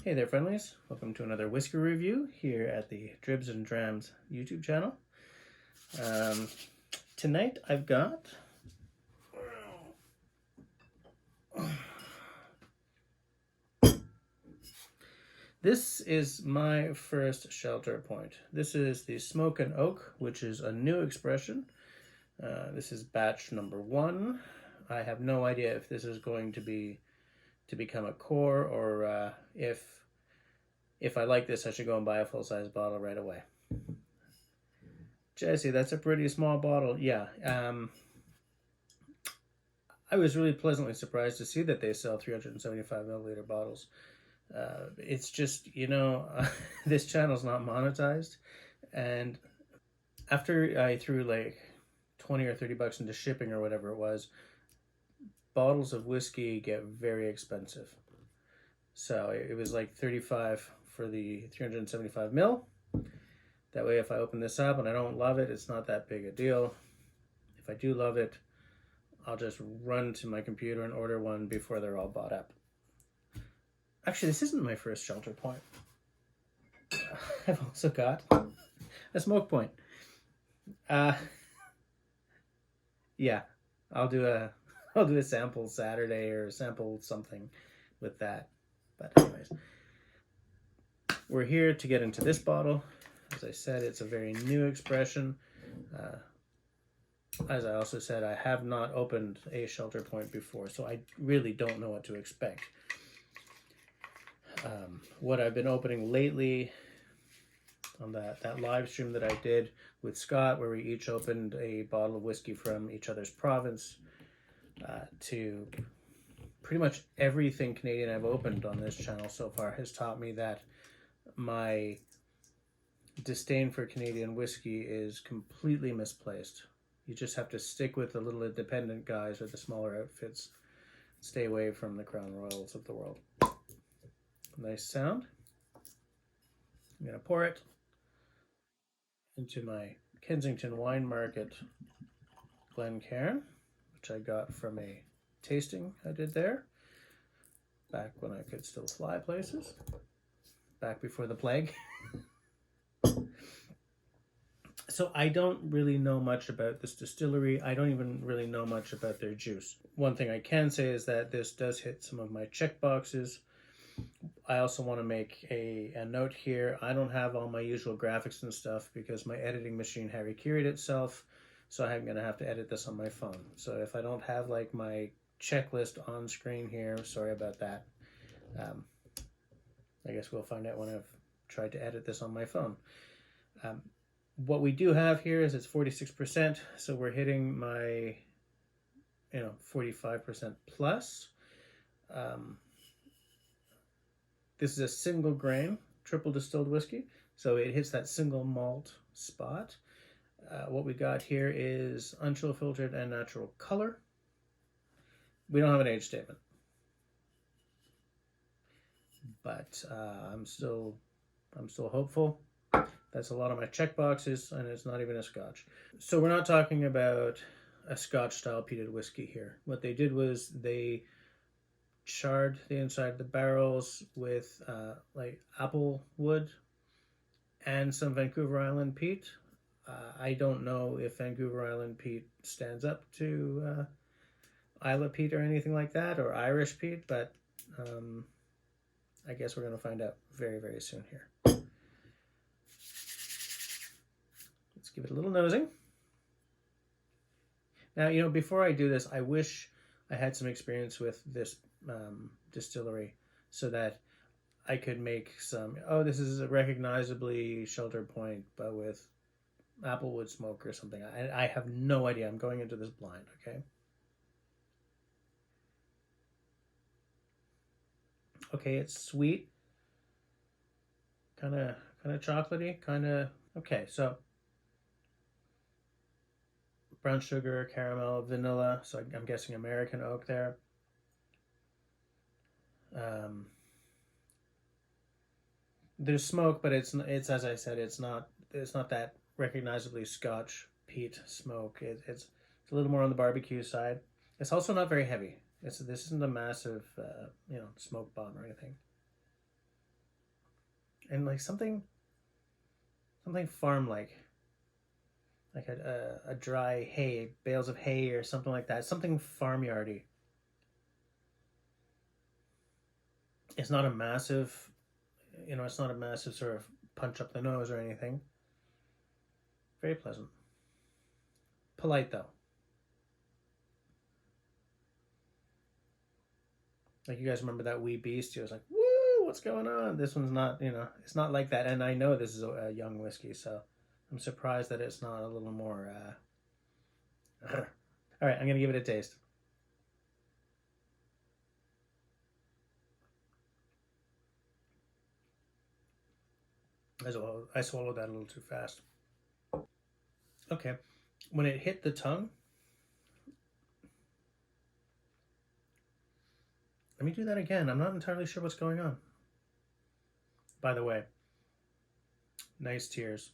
Hey there, friendlies. Welcome to another whiskey review here at the Dribs and Drams YouTube channel. Tonight I've got this is my first shelter point. This is the Smoke and Oak, which is a new expression. This is batch number 1. I have no idea if this is going to become a core, or if I like this, I should go and buy a full-size bottle right away. Jesse, that's a pretty small bottle. Yeah. I was really pleasantly surprised to see that they sell 375 milliliter bottles. It's just, this channel's not monetized. And after I threw like 20 or 30 bucks into shipping or whatever it was, bottles of whiskey get very expensive. So it was like 35 for the 375 mil. That way, if I open this up and I don't love it, it's not that big a deal. If I do love it, I'll just run to my computer and order one before they're all bought up. Actually, this isn't my first shelter point. I've also got a smoke point. Yeah, I'll do a sample Saturday or sample something with that. But anyways, we're here to get into this bottle. As I said, it's a very new expression. As I also said, I have not opened a shelter point before, so I really don't know what to expect. What I've been opening lately on that live stream that I did with Scott, where we each opened a bottle of whiskey from each other's province, to pretty much everything Canadian I've opened on this channel so far has taught me that my disdain for Canadian whiskey is completely misplaced. You just have to stick with the little independent guys or the smaller outfits. Stay away from the Crown Royals of the world. Nice sound. I'm going to pour it into my Kensington Wine Market Glencairn, which I got from a tasting I did there back when I could still fly places, back before the plague. So I don't really know much about this distillery. I don't even really know much about their juice. One thing I can say is that this does hit some of my check boxes. I also want to make a note here. I don't have all my usual graphics and stuff because my editing machine harikiri'd itself, so I'm going to have to edit this on my phone. So if I don't have like my checklist on screen here, sorry about that. I guess we'll find out when I've tried to edit this on my phone. What we do have here is it's 46%, so we're hitting my 45% plus. This is a single grain triple distilled whiskey, so it hits that single malt spot. What we got here is unchill filtered and natural color. We don't have an age statement, but I'm still hopeful. That's a lot of my check boxes, and it's not even a Scotch. So we're not talking about a Scotch style peated whiskey here. What they did was they charred the inside of the barrels with like apple wood and some Vancouver Island peat. I don't know if Vancouver Island peat stands up to Isla peat or anything like that, or Irish peat, but I guess we're going to find out very, very soon here. Let's give it a little nosing. Now, before I do this, I wish I had some experience with this distillery so that I could make some, this is a recognizably shelter point, but with applewood smoke or something. I have no idea. I'm going into this blind, okay? Okay, it's sweet, kind of chocolatey, okay, so brown sugar, caramel, vanilla, so I'm guessing American oak there. There's smoke, but it's as I said, it's not that recognizably Scotch peat smoke. It's It's a little more on the barbecue side. It's also not very heavy. This isn't a massive, smoke bomb or anything. And like something farm like a dry hay, bales of hay or something like that. Something farmyardy. It's not a massive, it's not a massive sort of punch up the nose or anything. Very pleasant. Polite though. Like you guys remember that Wee Beast? He was like, "Woo, what's going on?" This one's not, it's not like that. And I know this is a young whiskey, so I'm surprised that it's not a little more. All right, I'm gonna give it a taste. I swallowed that a little too fast. Okay, when it hit the tongue, let me do that again. I'm not entirely sure what's going on. By the way, nice tears.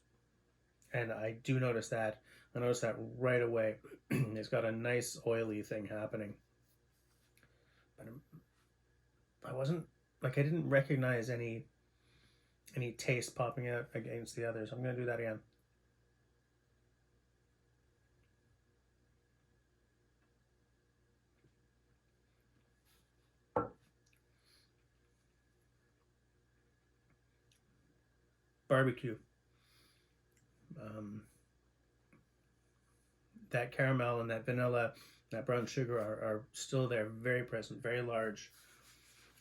And I do notice that. I noticed that right away. It's got a nice oily thing happening. But I wasn't, like, I didn't recognize any taste popping out against the others. I'm going to do that again. Barbecue. That caramel and that vanilla, that brown sugar are still there, very present, very large,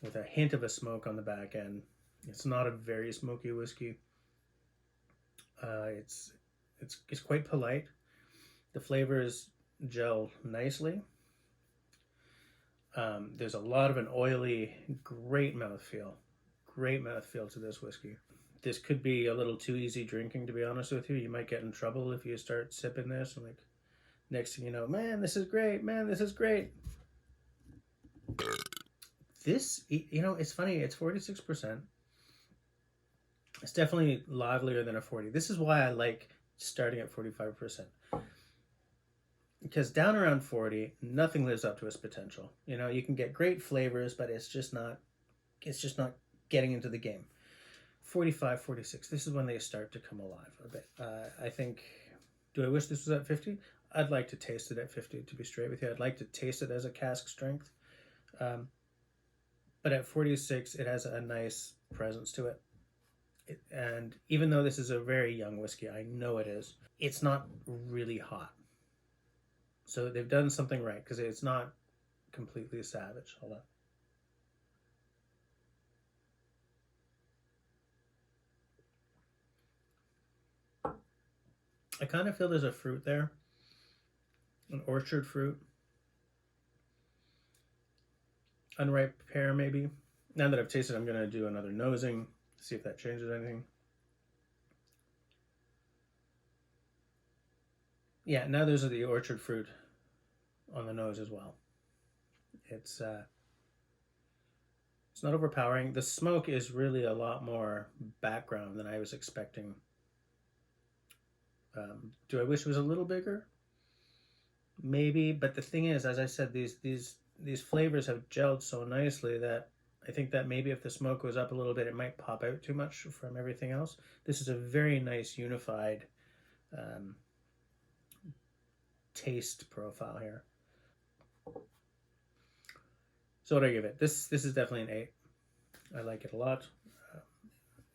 with a hint of a smoke on the back end. It's not a very smoky whiskey. It's quite polite. The flavors gel nicely. There's a lot of an oily, great mouthfeel to this whiskey. This could be a little too easy drinking, to be honest with you. You might get in trouble if you start sipping this and like next thing you know, man, this is great. Man, this is great. This, it's funny. It's 46%. It's definitely livelier than a 40. This is why I like starting at 45%. Because down around 40, nothing lives up to its potential. You can get great flavors, but it's just not getting into the game. 45, 46, this is when they start to come alive a bit. I think, do I wish this was at 50? I'd like to taste it at 50, to be straight with you. I'd like to taste it as a cask strength. But at 46, it has a nice presence to it. And even though this is a very young whiskey, I know it is, it's not really hot. So they've done something right, because it's not completely savage. Hold on. I kind of feel there's a fruit there. An orchard fruit. Unripe pear, maybe. Now that I've tasted it, I'm going to do another nosing, see if that changes anything. Yeah, now there's the orchard fruit on the nose as well. It's not overpowering. The smoke is really a lot more background than I was expecting. Do I wish it was a little bigger? Maybe, but the thing is, as I said, these flavors have gelled so nicely that I think that maybe if the smoke goes up a little bit, it might pop out too much from everything else. This is a very nice unified taste profile here. So what do I give it? This is definitely an 8. I like it a lot.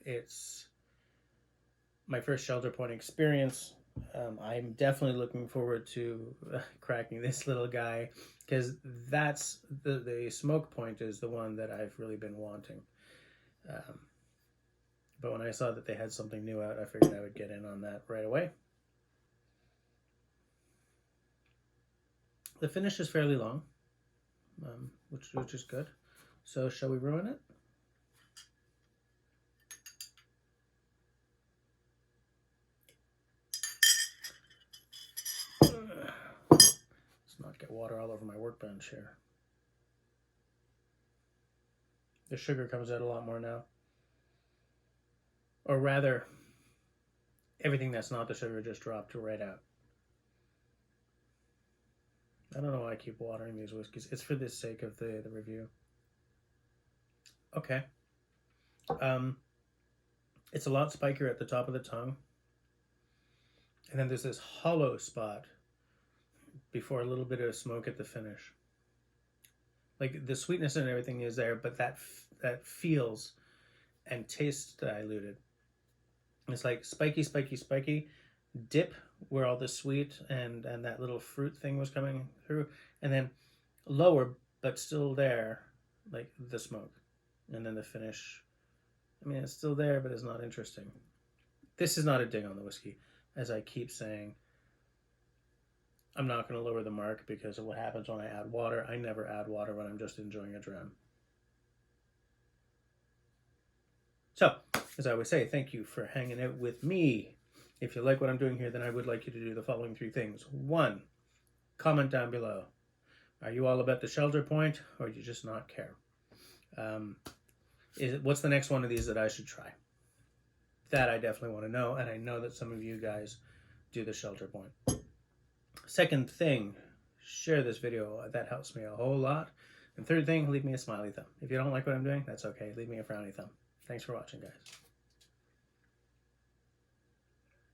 It's my first Shelter Point experience. I'm definitely looking forward to cracking this little guy, because that's the smoke point is the one that I've really been wanting. But when I saw that they had something new out, I figured I would get in on that right away. The finish is fairly long, which is good. So shall we ruin it? Let's not get water all over my workbench here. The sugar comes out a lot more now. Or rather, everything that's not the sugar just dropped right out. I don't know why I keep watering these whiskeys. It's for the sake of the review. Okay. It's a lot spikier at the top of the tongue. And then there's this hollow spot before a little bit of smoke at the finish. Like the sweetness and everything is there, but that feels and tastes diluted. It's like spiky, spiky, spiky, dip where all the sweet and that little fruit thing was coming through, and then lower but still there, like the smoke, and then the finish. I mean, it's still there, but it's not interesting. This is not a dig on the whiskey. As I keep saying, I'm not going to lower the mark because of what happens when I add water. I never add water when I'm just enjoying a dram. So, as I always say, thank you for hanging out with me. If you like what I'm doing here, then I would like you to do the following 3 things. 1, comment down below. Are you all about the shelter point, or do you just not care? What's the next one of these that I should try? That I definitely want to know, and I know that some of you guys do the shelter point. Second thing, share this video. That helps me a whole lot. And third thing, leave me a smiley thumb. If you don't like what I'm doing, that's okay. Leave me a frowny thumb. Thanks for watching, guys.